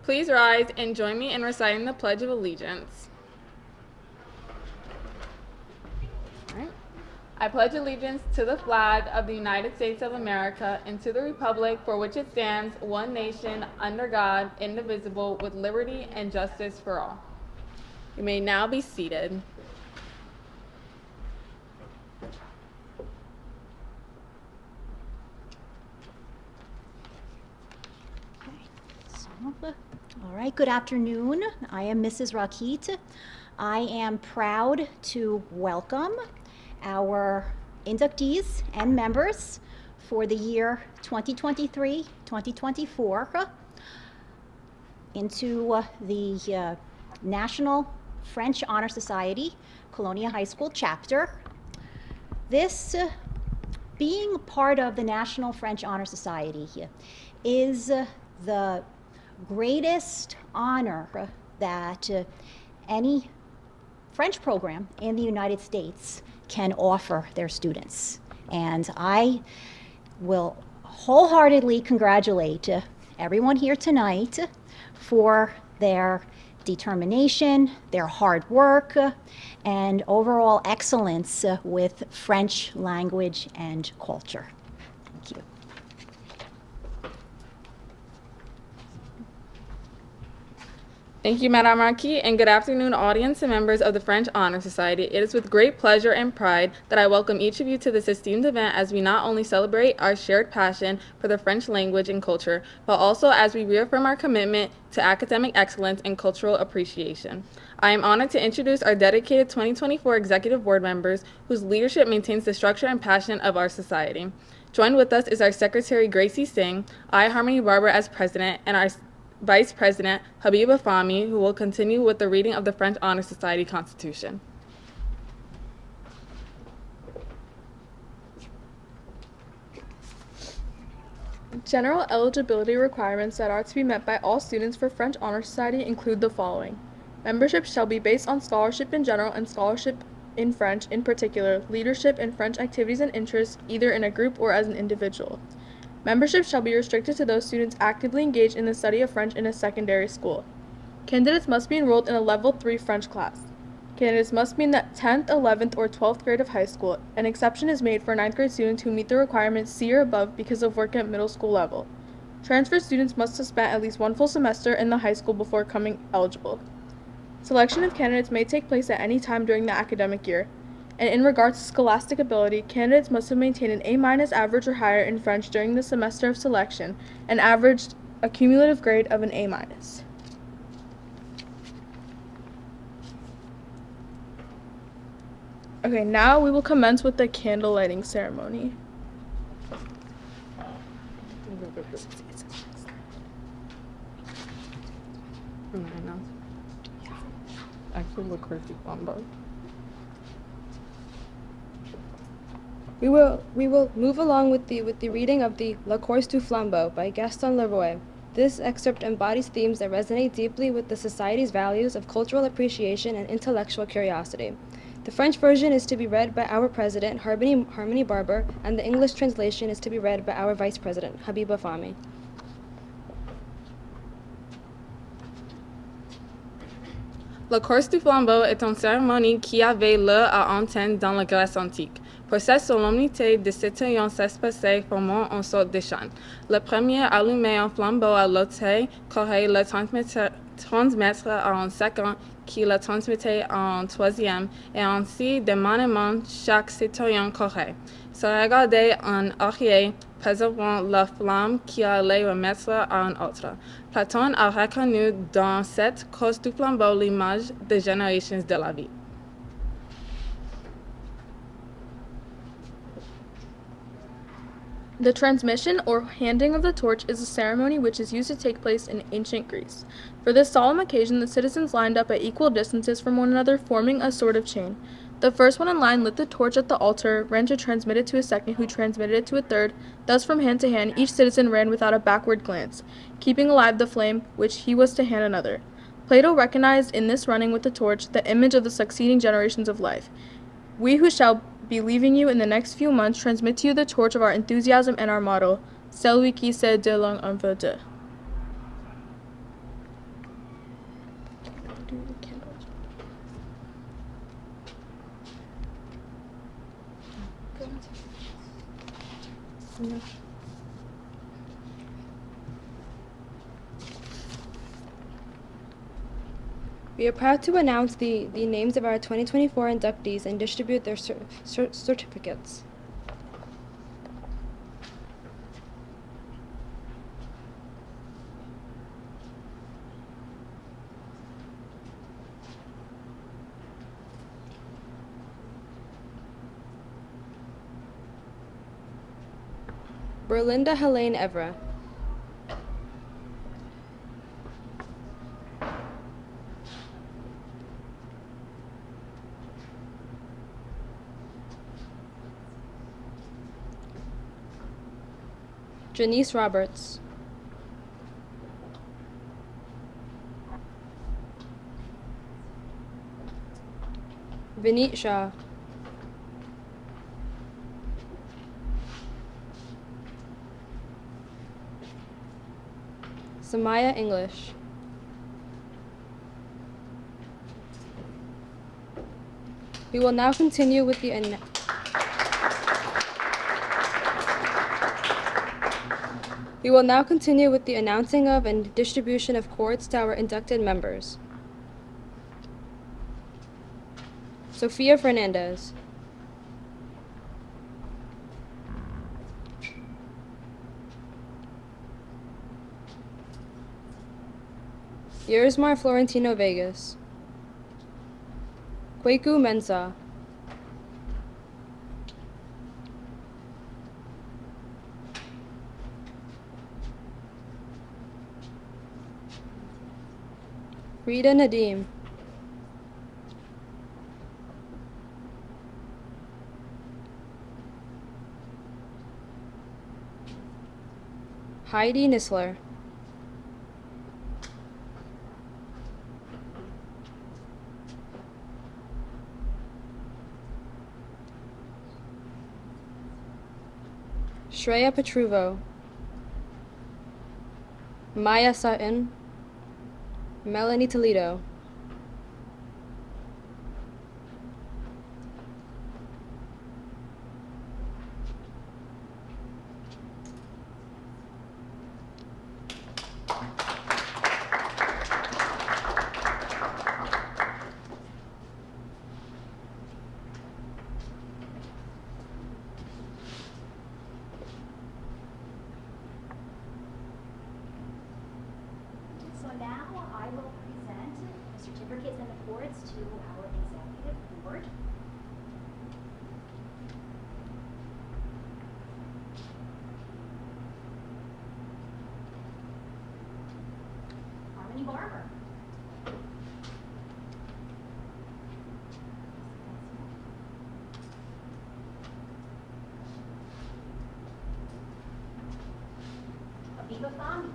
Please rise and join me in reciting the Pledge of Allegiance. I pledge allegiance to the flag of the United States of America and to the republic for which it stands, one nation, under God, indivisible, with liberty and justice for all. You may now be seated. All right, good afternoon. I am Mrs. Rakit. I am proud to welcome our inductees and members for the year 2023-2024 into the National French Honor Society, Colonia High School chapter. This being part of the National French Honor Society is the greatest honor that any French program in the United States can offer their students. And I will wholeheartedly congratulate everyone here tonight for their determination, their hard work, and overall excellence with French language and culture. Thank you. Thank you, Madame Marquis, and good afternoon, audience and members of the French Honor Society. It is with great pleasure and pride that I welcome each of you to this esteemed event as we not only celebrate our shared passion for the French language and culture, but also as we reaffirm our commitment to academic excellence and cultural appreciation. I am honored to introduce our dedicated 2024 Executive Board members whose leadership maintains the structure and passion of our society. Joined with us is our Secretary, Gracie Singh, I, Harmony Barber, as President, and our Vice President Habiba Fahmy, who will continue with the reading of the French Honor Society Constitution. General eligibility requirements that are to be met by all students for French Honor Society include the following. Membership shall be based on scholarship in general and scholarship in French in particular, leadership in French activities and interests, either in a group or as an individual. Membership shall be restricted to those students actively engaged in the study of French in a secondary school. Candidates must be enrolled in a Level 3 French class. Candidates must be in the 10th, 11th, or 12th grade of high school. An exception is made for 9th grade students who meet the requirements C or above because of work at middle school level. Transfer students must have spent at least one full semester in the high school before becoming eligible. Selection of candidates may take place at any time during the academic year. And in regards to scholastic ability, candidates must have maintained an A- average or higher in French during the semester of selection and averaged a cumulative grade of an A-. Okay, now we will commence with the candle lighting ceremony. We will move along with the reading of the La Course du Flambeau by Gaston Leroy. This excerpt embodies themes that resonate deeply with the Society's values of cultural appreciation and intellectual curiosity. The French version is to be read by our President, Harmony Barber, and the English translation is to be read by our Vice President, Habiba Fahmy. La course du flambeau est une cérémonie qui avait lieu à Athènes dans la Grèce antique. Pour cette solennité de citoyens s'espacait formant une sorte de chant. Le premier allumait un flambeau à l'autel qu'aurait le transmettre à un second qui le transmettait à un troisième, et ainsi de maniement chaque citoyen courait. Se regardait en arrière, préservant la flamme qui allait remettre à un autre. Platon a reconnu dans cette course du flambeau l'image des générations de la vie. The transmission or handing of the torch is a ceremony which is used to take place in ancient Greece. For this solemn occasion, the citizens lined up at equal distances from one another, forming a sort of chain. The first one in line lit the torch at the altar, ran to transmit it to a second, who transmitted it to a third. Thus, from hand to hand, each citizen ran without a backward glance, keeping alive the flame which he was to hand another. Plato recognized in this running with the torch the image of the succeeding generations of life. We who shall be leaving you in the next few months transmit to you the torch of our enthusiasm and our motto, Celui qui sait de langue en veut deux. We are proud to announce the names of our 2024 inductees and distribute their certificates. Berlinda Helene Evra. Janice Roberts. Vineet Shah. Samaya English. We will now continue with the announcing of and distribution of cords to our inducted members. Sophia Fernandez. Yersmar Florentino Vegas. Kweku Mensah. Rita Nadim. Heidi Nisler. Shreya Petruvo. Maya Sutton. Melanie Toledo. So now I will present the certificates and the cords to our executive board. Harmony Barber. Aviva Fahmy.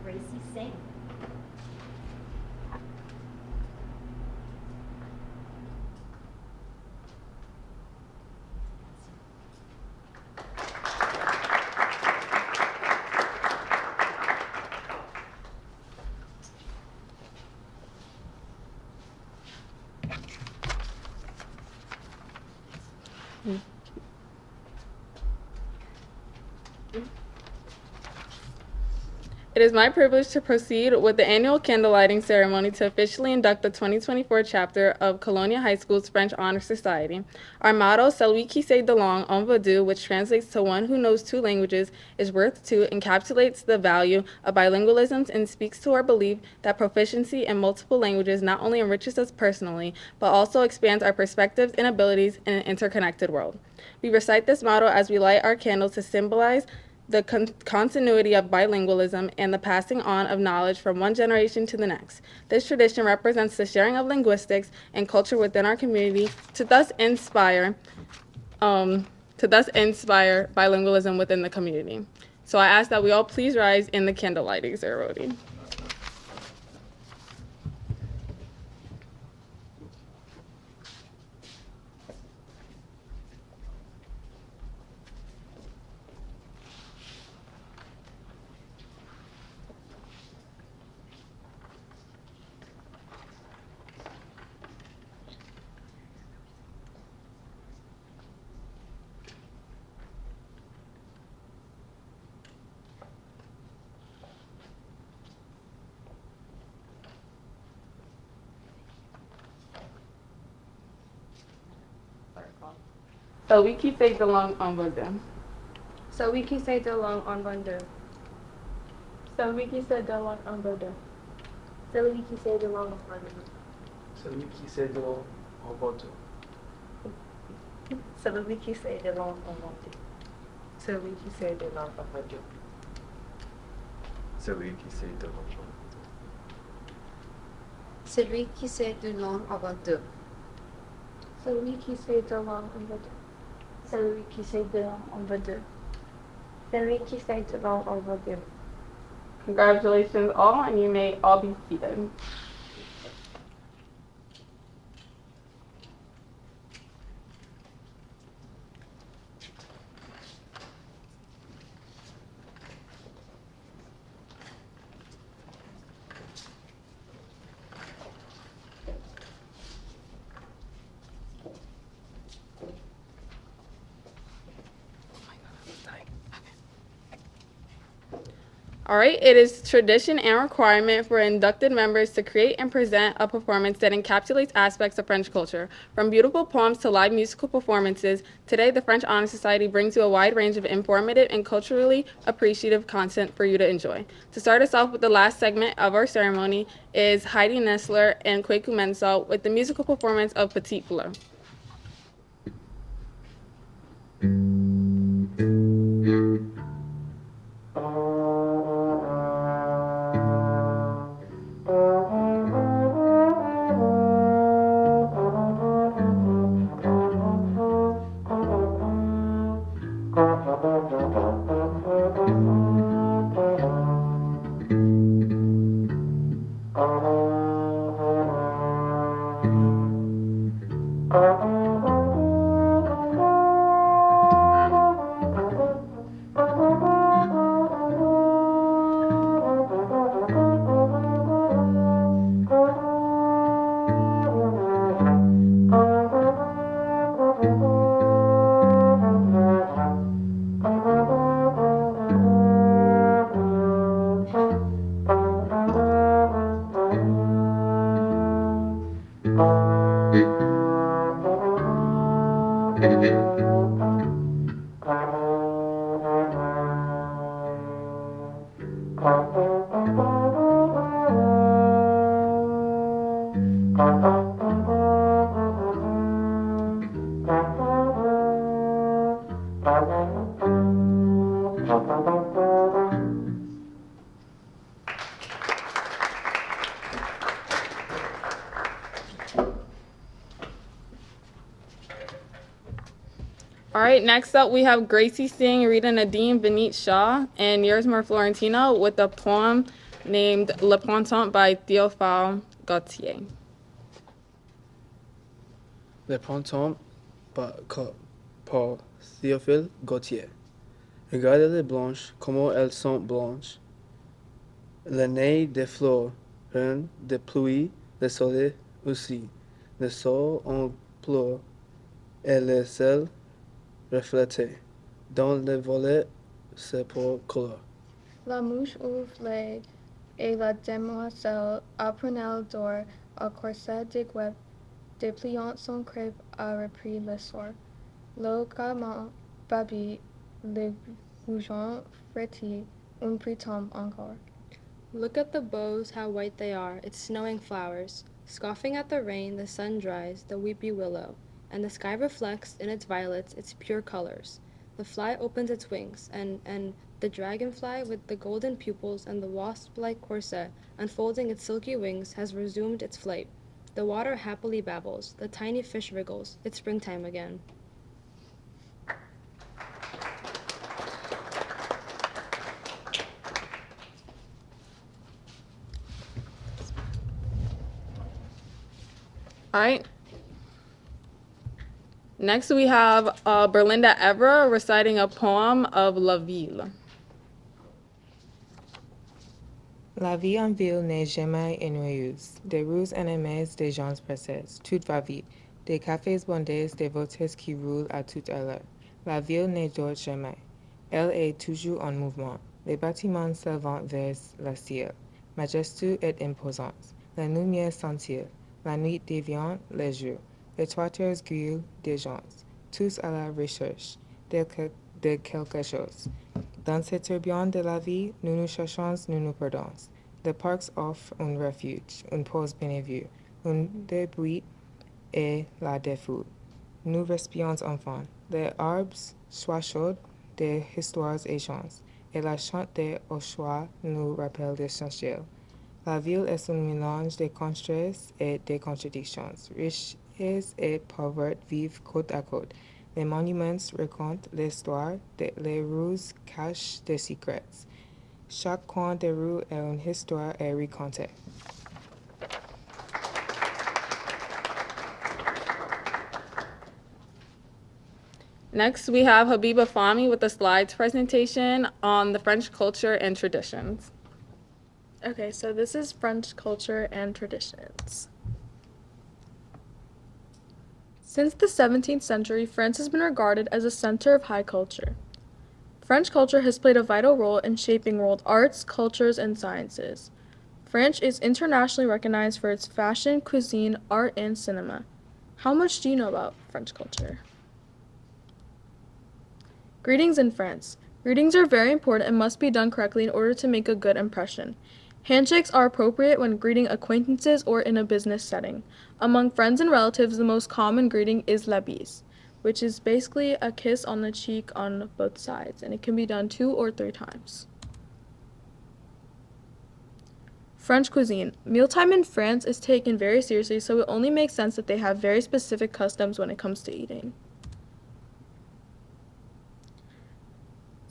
Gracie Singh. It is my privilege to proceed with the annual candle lighting ceremony to officially induct the 2024 chapter of Colonia High School's French Honor Society. Our motto, Celui qui sait de langue en veut deux, which translates to one who knows two languages is worth two, encapsulates the value of bilingualism and speaks to our belief that proficiency in multiple languages not only enriches us personally, but also expands our perspectives and abilities in an interconnected world. We recite this motto as we light our candles to symbolize the continuity of bilingualism, and the passing on of knowledge from one generation to the next. This tradition represents the sharing of linguistics and culture within our community to thus inspire bilingualism within the community. So I ask that we all please rise in the candle lighting ceremony. Celui qui sait de langue en Vodun. Celui qui sait de langue en Vendée. Celui qui sait de langue en Bordeaux. Celui qui sait de langue en Vendée. Celui qui sait de langue en Bordeaux. Celui qui sait de langue en Vendée. Celui qui sait de langue en Bordeaux. Celui qui sait de langue en Celui qui sait de langue en Bordeaux. Celui qui sait de langue en Bordeaux. Celui qui sait de langue en Bordeaux. Celui qui sait de langue en Bordeaux. Congratulations all, and you may all be seated. All right, it is tradition and requirement for inducted members to create and present a performance that encapsulates aspects of French culture. From beautiful poems to live musical performances, today the French Honor Society brings you a wide range of informative and culturally appreciative content for you to enjoy. To start us off with the last segment of our ceremony is Heidi Nestler and Kweku Mensah with the musical performance of Petite Fleur. All right, next up we have Gracie Singh, Rita Nadim, Vineet Shaw, and Yersmer Florentino with a poem named Le Printemps by Théophile Gautier. Le printemps par Théophile Gautier. Regardez-les blanches, comment elles sont blanches. Le nez des fleurs, reine de pluie, le soleil aussi. Le sol en pleure et le ciel reflété. Dans le volet, c'est pour couleur. La mouche ouvre l'œil et la demoiselle apprenait d'or au corset de guêpe, dépliant son crêpe a repris le soir. Le gamin babi, le goujon frétille, un printemps encore. Look at the boughs, how white they are, its snowing flowers. Scoffing at the rain, the sun dries the weepy willow, and the sky reflects in its violets its pure colors. the fly opens its wings, and the dragonfly with the golden pupils and the wasp-like corset unfolding its silky wings has resumed its flight. The water happily babbles, the tiny fish wriggles, it's springtime again. All right. Next, we have Berlinda Evra reciting a poem of La Ville. La vie en ville n'est jamais ennuyeuse. Des rues animées, des gens pressés, tout va vite. Des cafés bondés, des voitures qui roulent à toute heure. La ville ne dort jamais. Elle est toujours en mouvement. Les bâtiments s'élevant vers le ciel, majestueux et imposants. La lumière scintille. La nuit devient le jour. Les toitures grilles des gens, tous à la recherche de quelque chose. Dans ce tourbillon de la vie, nous nous cherchons, nous nous perdons. Les parcs offrent un refuge, une pause bien vue, un début et la défoule. Nous respirons enfants. Les arbres soient chauds des histoires et chants, et la chante des choix nous rappelle l'essentiel. La ville est un mélange de contrastes et de contradictions. Riches et pauvres vivent côte à côte. Les monuments racontent l'histoire, les rues cachent des secrets. Chaque coin de rue est une histoire à raconter. Next, we have Habiba Fahmy with a slides presentation on the French culture and traditions. Okay, so this is French culture and traditions. Since the 17th century, France has been regarded as a center of high culture. French culture has played a vital role in shaping world arts, cultures, and sciences. France is internationally recognized for its fashion, cuisine, art, and cinema. How much do you know about French culture? Greetings in France. Greetings are very important and must be done correctly in order to make a good impression. Handshakes are appropriate when greeting acquaintances or in a business setting. Among friends and relatives, the most common greeting is la bise, which is basically a kiss on the cheek on both sides, and it can be done 2 or 3 times. French cuisine. Mealtime in France is taken very seriously, so it only makes sense that they have very specific customs when it comes to eating.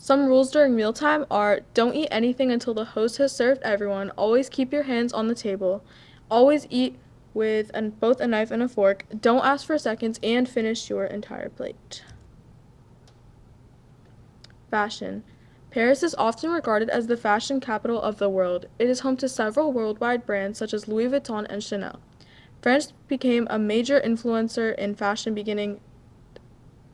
Some rules during mealtime are: don't eat anything until the host has served everyone, always keep your hands on the table, always eat with both a knife and a fork, don't ask for seconds, and finish your entire plate. Fashion. Paris is often regarded as the fashion capital of the world. It is home to several worldwide brands such as Louis Vuitton and Chanel. France became a major influencer in fashion beginning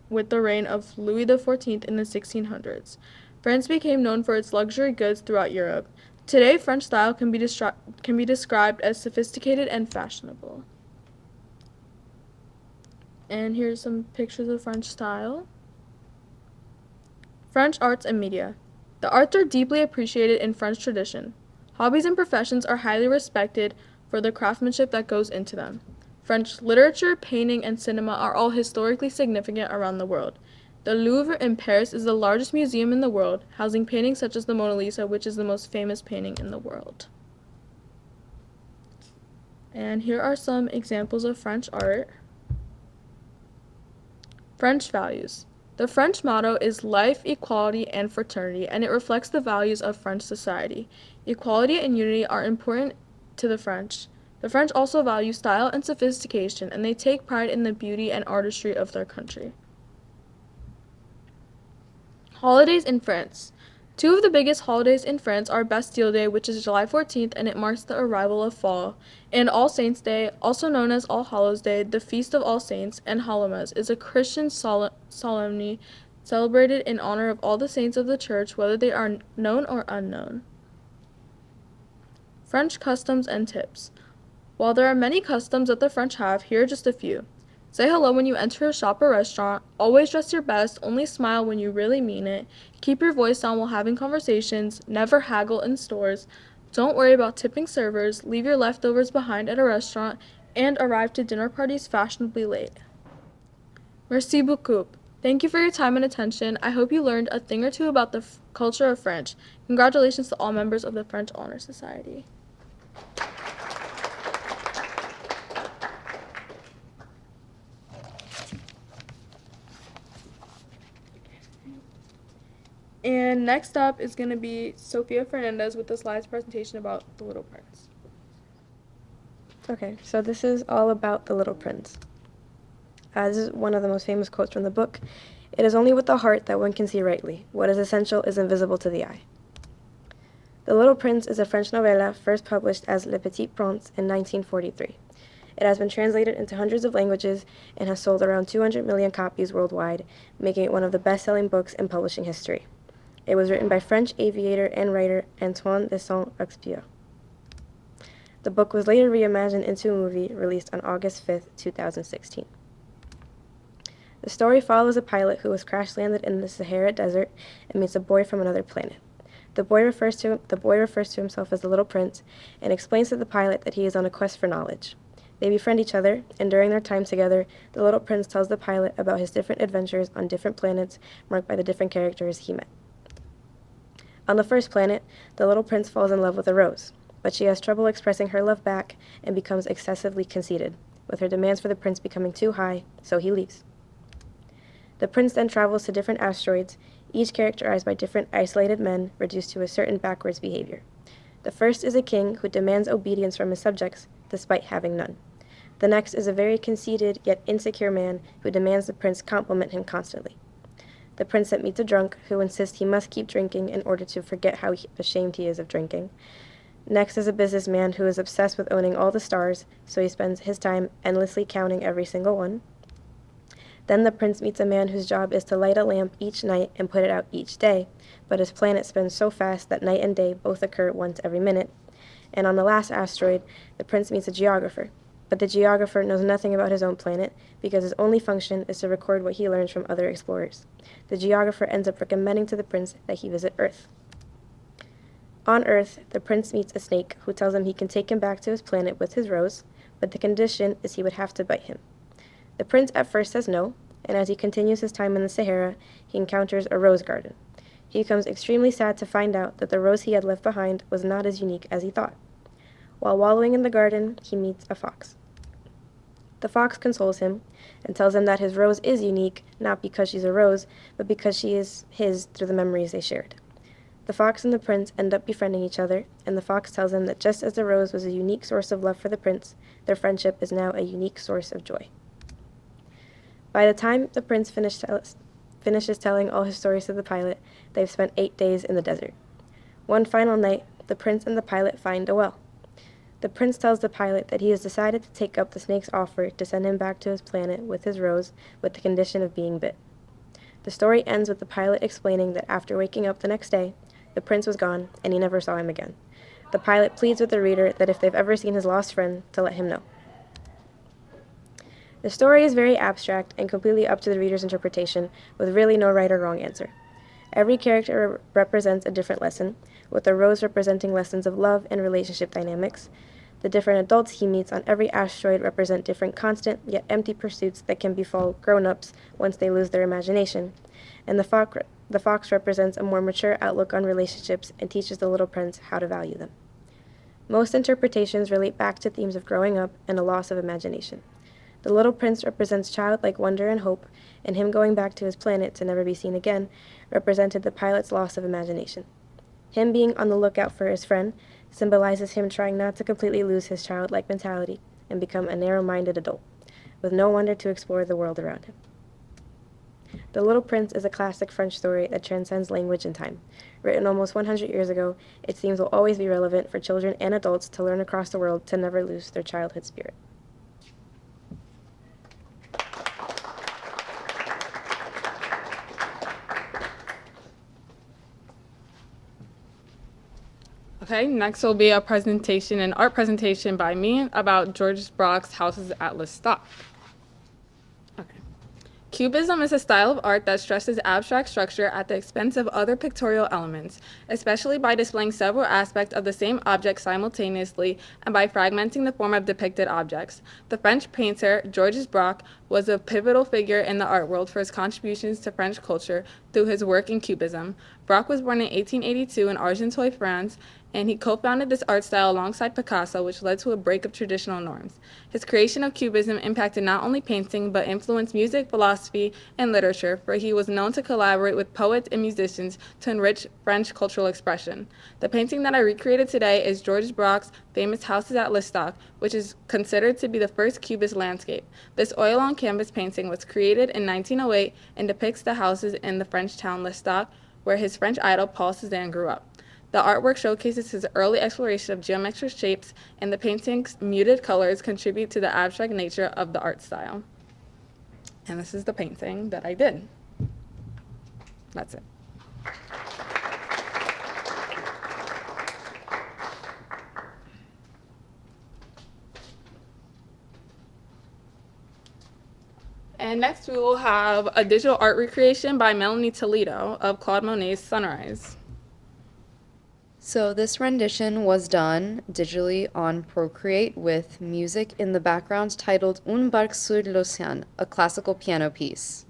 with the reign of Louis XIV in the 1600s. France became known for its luxury goods throughout Europe. Today, French style can be described as sophisticated and fashionable. And here's some pictures of French style. French arts and media. The arts are deeply appreciated in French tradition. Hobbies and professions are highly respected for the craftsmanship that goes into them. French literature, painting, and cinema are all historically significant around the world. The Louvre in Paris is the largest museum in the world, housing paintings such as the Mona Lisa, which is the most famous painting in the world. And here are some examples of French art. French values. The French motto is life, equality, and fraternity, and it reflects the values of French society. Equality and unity are important to the French. The French also value style and sophistication, and they take pride in the beauty and artistry of their country. Holidays in France. 2 of the biggest holidays in France are Bastille Day, which is July 14th, and it marks the arrival of fall, and All Saints' Day, also known as All Hallows' Day, the Feast of All Saints, and Hallowmas, is a Christian solemnity celebrated in honor of all the saints of the church, whether they are known or unknown. French customs and tips. While there are many customs that the French have, here are just a few. Say hello when you enter a shop or restaurant, always dress your best, only smile when you really mean it, keep your voice down while having conversations, never haggle in stores, don't worry about tipping servers, leave your leftovers behind at a restaurant, and arrive to dinner parties fashionably late. Merci beaucoup. Thank you for your time and attention. I hope you learned a thing or two about the culture of French. Congratulations to all members of the French Honor Society. And next up is going to be Sofia Fernandez with the slides presentation about The Little Prince. Okay, so this is all about The Little Prince. This is one of the most famous quotes from the book. It is only with the heart that one can see rightly. What is essential is invisible to the eye. The Little Prince is a French novella first published as Le Petit Prince in 1943. It has been translated into hundreds of languages and has sold around 200 million copies worldwide, making it one of the best-selling books in publishing history. It was written by French aviator and writer Antoine de Saint-Exupéry. The book was later reimagined into a movie released on August 5, 2016. The story follows a pilot who was crash-landed in the Sahara Desert and meets a boy from another planet. The boy refers to himself as the Little Prince and explains to the pilot that he is on a quest for knowledge. They befriend each other, and during their time together, the Little Prince tells the pilot about his different adventures on different planets marked by the different characters he met. On the first planet, the Little Prince falls in love with a rose, but she has trouble expressing her love back and becomes excessively conceited, with her demands for the prince becoming too high, so he leaves. The prince then travels to different asteroids, each characterized by different isolated men reduced to a certain backwards behavior. The first is a king who demands obedience from his subjects, despite having none. The next is a very conceited yet insecure man who demands the prince compliment him constantly. The prince then meets a drunk who insists he must keep drinking in order to forget how ashamed he is of drinking. Next is a businessman who is obsessed with owning all the stars, so he spends his time endlessly counting every single one. Then the prince meets a man whose job is to light a lamp each night and put it out each day, but his planet spins so fast that night and day both occur once every minute. And on the last asteroid, the prince meets a geographer. But the geographer knows nothing about his own planet because his only function is to record what he learns from other explorers. The geographer ends up recommending to the prince that he visit Earth. On Earth, the prince meets a snake who tells him he can take him back to his planet with his rose, but the condition is he would have to bite him. The prince at first says no, and as he continues his time in the Sahara, he encounters a rose garden. He becomes extremely sad to find out that the rose he had left behind was not as unique as he thought. While wallowing in the garden, he meets a fox. The fox consoles him and tells him that his rose is unique, not because she's a rose, but because she is his through the memories they shared. The fox and the prince end up befriending each other, and the fox tells him that just as the rose was a unique source of love for the prince, their friendship is now a unique source of joy. By the time the prince finishes telling all his stories to the pilot, they've spent 8 days in the desert. One final night, the prince and the pilot find a well. The prince tells the pilot that he has decided to take up the snake's offer to send him back to his planet with his rose with the condition of being bit. The story ends with the pilot explaining that after waking up the next day, the prince was gone and he never saw him again. The pilot pleads with the reader that if they've ever seen his lost friend, to let him know. The story is very abstract and completely up to the reader's interpretation, with really no right or wrong answer. Every character represents a different lesson, with the rose representing lessons of love and relationship dynamics. The different adults he meets on every asteroid represent different constant yet empty pursuits that can befall grown-ups once they lose their imagination. And the fox represents a more mature outlook on relationships and teaches the Little Prince how to value them. Most interpretations relate back to themes of growing up and a loss of imagination. The Little Prince represents childlike wonder and hope, and him going back to his planet to never be seen again represented the pilot's loss of imagination. Him being on the lookout for his friend symbolizes him trying not to completely lose his childlike mentality and become a narrow-minded adult, with no wonder to explore the world around him. The Little Prince is a classic French story that transcends language and time. Written almost 100 years ago, its themes will always be relevant for children and adults to learn across the world to never lose their childhood spirit. Okay, next will be a presentation, an art presentation by me about George Braque's Houses at Lestat. Okay. Cubism is a style of art that stresses abstract structure at the expense of other pictorial elements, especially by displaying several aspects of the same object simultaneously and by fragmenting the form of depicted objects. The French painter Georges Braque was a pivotal figure in the art world for his contributions to French culture through his work in Cubism. Braque was born in 1882 in Argenteuil, France, and he co-founded this art style alongside Picasso, which led to a break of traditional norms. His creation of Cubism impacted not only painting, but influenced music, philosophy, and literature, for he was known to collaborate with poets and musicians to enrich French cultural expression. The painting that I recreated today is Georges Braque's famous Houses at Lestock, which is considered to be the first Cubist landscape. This oil-on-canvas painting was created in 1908 and depicts the houses in the French town Lestock, where his French idol Paul Cézanne grew up. The artwork showcases his early exploration of geometric shapes, and the painting's muted colors contribute to the abstract nature of the art style. And this is the painting that I did. That's it. And next we will have a digital art recreation by Melanie Toledo of Claude Monet's Sunrise. So this rendition was done digitally on Procreate with music in the background titled Un barque sur l'océan, a classical piano piece.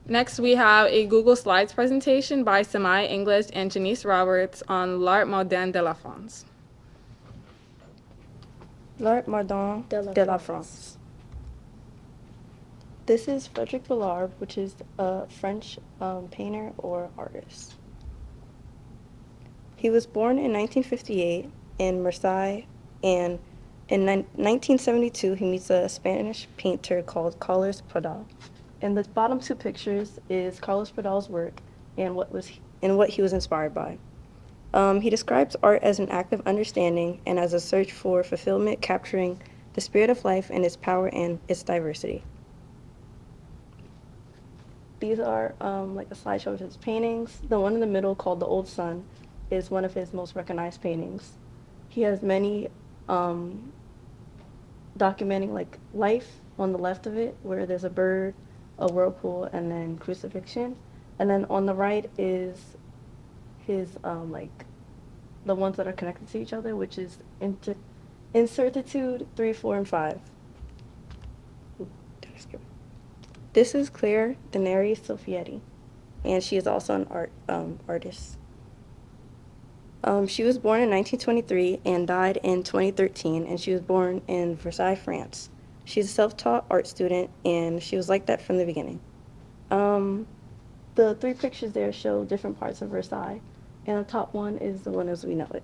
Next, we have a Google Slides presentation by Samai English and Janice Roberts on L'Art Moderne de la France. L'art moderne de la France. This is Frederic Villard, which is a French painter or artist. He was born in 1958 in Marseille, and in 1972 he meets a Spanish painter called Carlos Pradal. And the bottom two pictures is Carlos Pradal's work and what he was inspired by. He describes art as an act of understanding and as a search for fulfillment, capturing the spirit of life and its power and its diversity. These are like a slideshow of his paintings. The one in the middle, called The Old Sun, is one of his most recognized paintings. He has many documenting like life on the left of it, where there's a bird, a whirlpool, and then crucifixion. And then on the right is his like the ones that are connected to each other, which is Incertitude 3, 4, and 5. Ooh, did I skip it? This is Claire Denari Sofietti, and she is also an artist. She was born in 1923 and died in 2013, and she was born in Versailles, France. She's a self-taught art student, and she was like that from the beginning. The three pictures there show different parts of Versailles, and the top one is the one as we know it.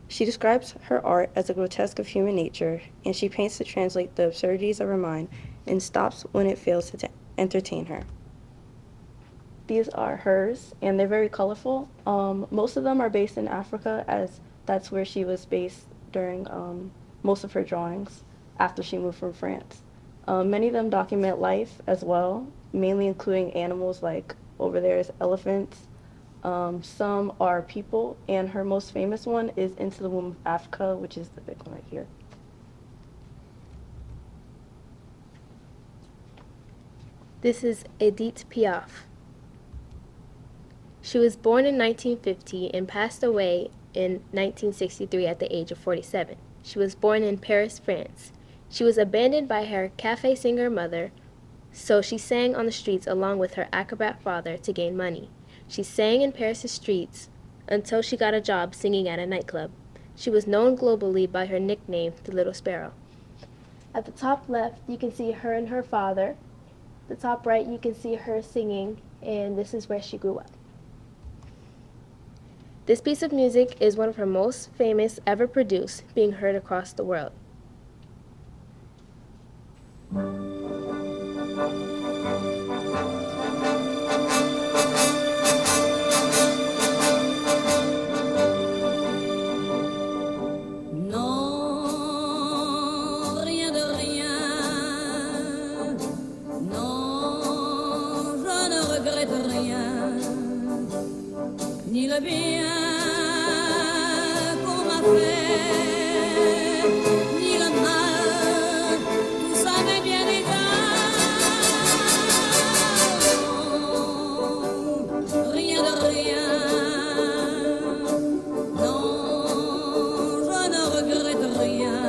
She describes her art as a grotesque of human nature, and she paints to translate the absurdities of her mind and stops when it fails to entertain her. These are hers, and they're very colorful. Most of them are based in Africa, as that's where she was based during most of her drawings after she moved from France. Many of them document life as well, mainly including animals like over there is elephants. Some are people, and her most famous one is Into the Womb of Africa, which is the big one right here. This is Edith Piaf. She was born in 1950 and passed away in 1963 at the age of 47. She was born in Paris, France. She was abandoned by her cafe singer mother, so she sang on the streets along with her acrobat father to gain money. She sang in Paris' streets until she got a job singing at a nightclub. She was known globally by her nickname, the Little Sparrow. At the top left, you can see her and her father. The top right, you can see her singing, and this is where she grew up. This piece of music is one of her most famous ever produced, being heard across the world. Ni le bien qu'on m'a fait, ni le mal, tout ça m'est bien égal. Non, rien de rien, non, je ne regrette rien.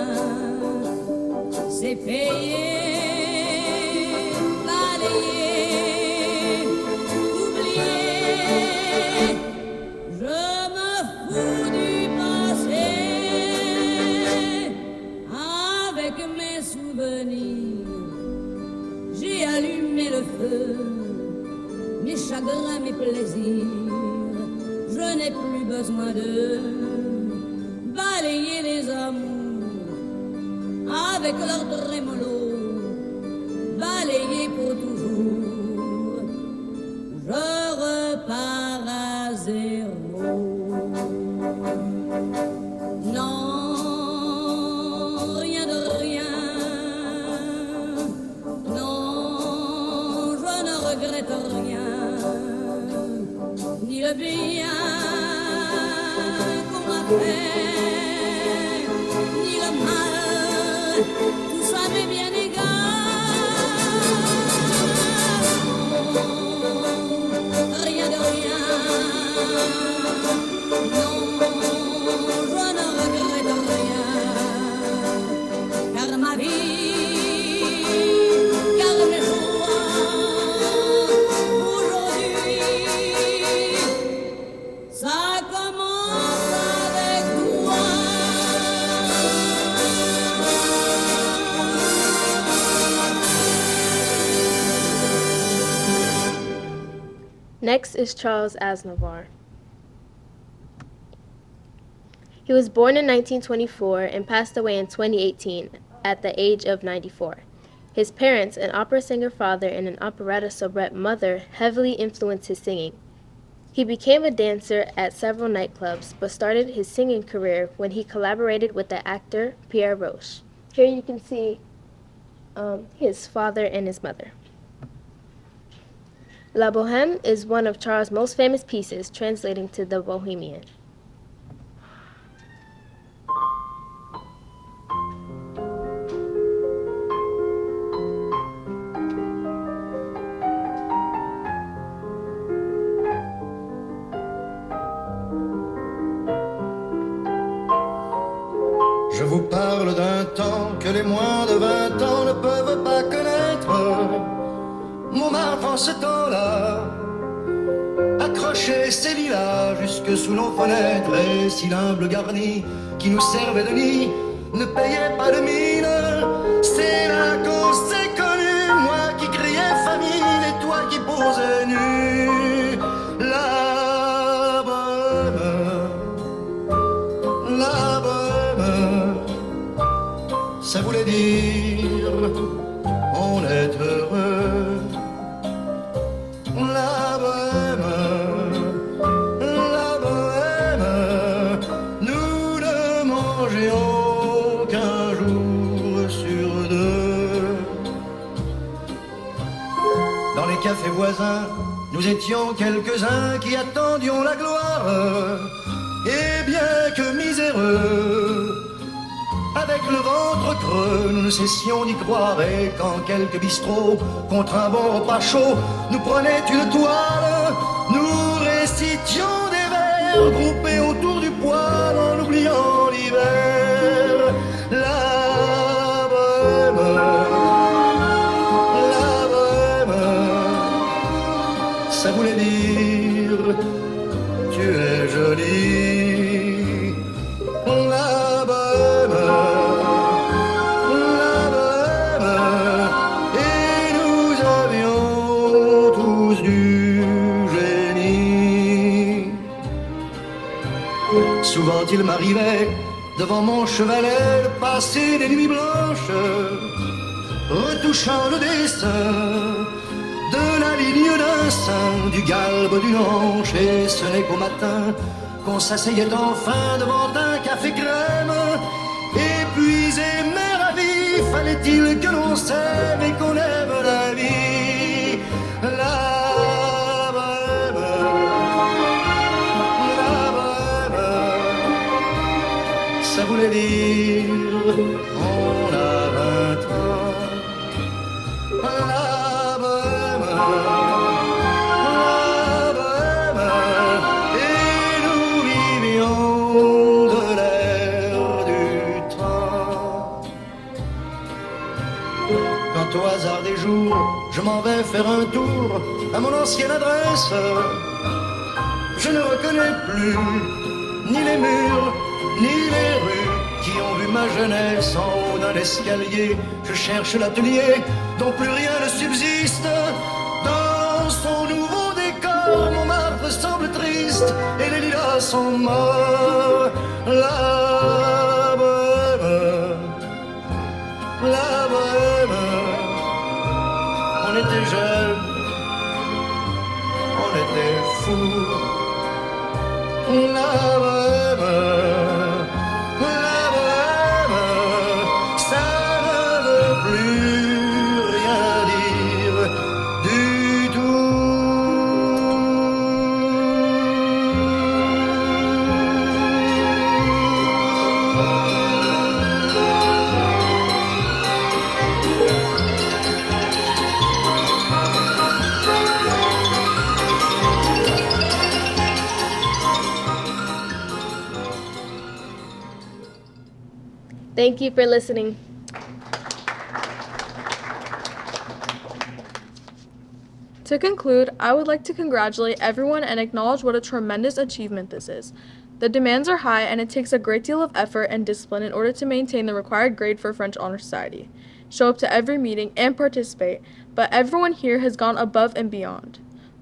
C'est payé, balayé, oublié. J'ai allumé le feu, mes chagrins, mes plaisirs. Je n'ai plus besoin de balayer les amours avec leur trémolo, balayer pour toujours. Je repars à zéro. Non. Ni le bien qu'on m'a fait, ni le mal, tout ça m'est bien égal. Rien de rien, non, je ne regrette rien, car ma vie, car mes joies, ça commence avec toi. Next is Charles Aznavour. He was born in 1924 and passed away in 2018 at the age of 94. His parents, an opera singer father and an operetta soubrette mother, heavily influenced his singing. He became a dancer at several nightclubs, but started his singing career when he collaborated with the actor Pierre Roche. Here you can see his father and his mother. La Bohème is one of Charles' most famous pieces, translating to the Bohemian. Je vous parle d'un temps que les moins de 20 ans ne peuvent pas connaître. Montmartre en ce temps-là accrochait ses lilas jusque sous nos fenêtres, et si l'humble garni qui nous servait de nid ne payait pas de mine, c'est là qu'on s'est connus, moi qui criais famine et toi qui posais nu. La bohème, ça voulait dire on est heureux. La bohème, nous ne mangions qu'un jour sur deux. Dans les cafés voisins, nous étions quelques-uns qui attendions la gloire. Et bien que miséreux, avec le ventre creux, nous ne cessions d'y croire. Et quand quelques bistrots, contre un bon repas chaud, nous prenaient une toile, nous récitions des vers groupés autour du poêle en oubliant l'hiver. La bohème, ça voulait dire tu es jolie. La bohème, et nous avions tous du génie. Souvent il m'arrivait devant mon chevalet de passer des nuits blanches, retouchant le dessin de la ligne d'un sein, du galbe d'une hanche, et ce n'est qu'au matin qu'on s'asseyait enfin devant un café crème. Épuisé mais ravi, fallait-il que l'on s'aime et qu'on aime la vie. La bohème, ça voulait dire on a 20 ans. La bohème, et nous vivions de l'air du temps. Quand au hasard des jours, je m'en vais faire un tour à mon ancienne adresse, je ne reconnais plus ni les murs, ni les rues qui ont vu ma jeunesse en haut d'un escalier. Je cherche l'atelier dont plus rien ne subsiste. Dans son nouveau décor, Montmartre semble triste et les lilas sont morts. La bohème, on était jeunes, on était fous. La bohème, ça ne veut plus rien dire du Thank you for listening. To conclude, I would like to congratulate everyone and acknowledge what a tremendous achievement this is. The demands are high and it takes a great deal of effort and discipline in order to maintain the required grade for French Honor Society. Show up to every meeting and participate, but everyone here has gone above and beyond.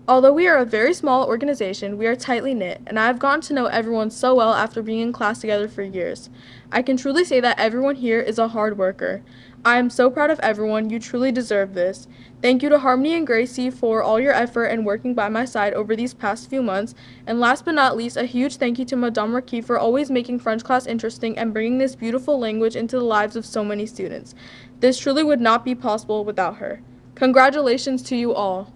Although we are a very small organization, we are tightly knit, and I have gotten to know everyone so well after being in class together for years. I can truly say that everyone here is a hard worker. I am so proud of everyone. You truly deserve this. Thank you to Harmony and Gracie for all your effort and working by my side over these past few months. And last but not least, a huge thank you to Madame Marquis for always making French class interesting and bringing this beautiful language into the lives of so many students. This truly would not be possible without her. Congratulations to you all.